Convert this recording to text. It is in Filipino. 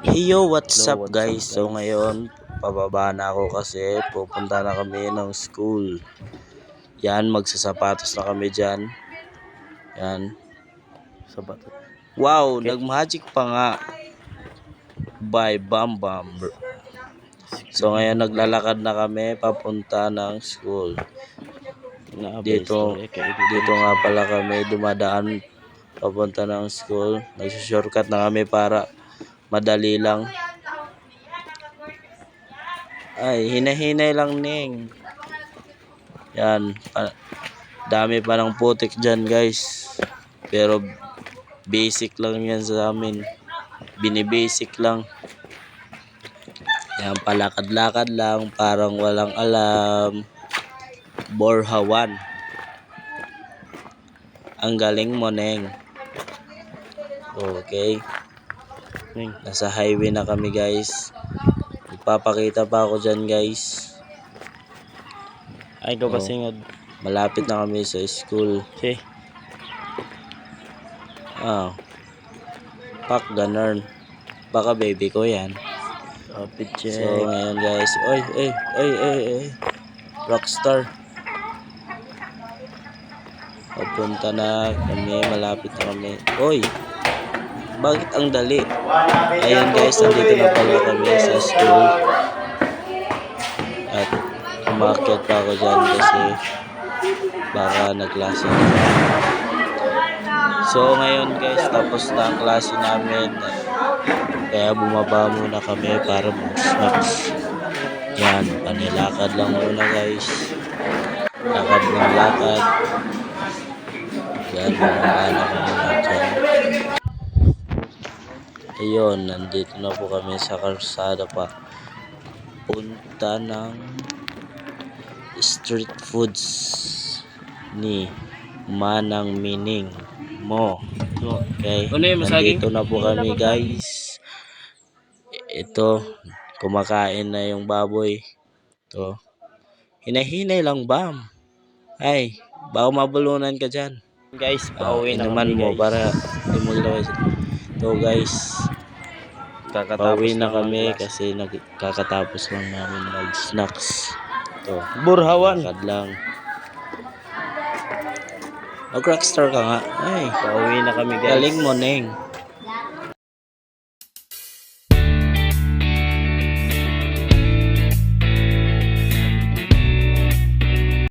Hey yo, what's up guys? So ngayon, pababa na ako kasi pupunta na kami ng school. Yan, magsasapatos na kami dyan. Yan. Wow, nag-magic pa nga. By Bam Bam. So ngayon, naglalakad na kami papunta ng school. Dito nga pala kami dumadaan papunta ng school. Nagsushortcut na kami para madali lang. Ay, hinahinay lang ning. Yan, dami pa ng putik dyan guys. Pero basic lang yan sa amin. Binibasic lang. Yan, palakad-lakad lang, parang walang alam. Borhawan. Ang galing mo, Neng. Okay. Nasa highway na kami guys. Magpapakita pa ako dyan guys. Ay, ikaw ba singod? Malapit na kami sa school. Si. Pak ganun. Baka baby ko yan. Check. So ngayon guys. Oy. Rockstar. Papunta na kami. Malapit na kami. Oy. Bakit ang dali? Ayun guys. Nandito na pala kami sa school. At umakyat pa ako dyan kasi baka nagklase na. So ngayon guys, tapos na ang klase namin. Kaya bumaba muna kami para mag-snacks. Yan, panilakad lang muna guys. Lakad ng lakad. Yan, bumaba na kami na dyan. Ayun, nandito na po kami sa kalsada pa. Punta ng street foods ni Manang Mining mo. Okay, nandito na po kami guys. Ito, kumakain na yung baboy. Ito, hinahinay lang bam. Ay, baka mabulunan ka dyan. Guys, pauwi na inuman kami mo guys. para di mo gilawin. Ito guys, pauwi na kami kasi kakatapos lang namin mag-snacks. Ito, Borhawan. lakad lang. Mag-rockstar ka nga. Ay, Pauwi na kami guys. galing mo, Neng.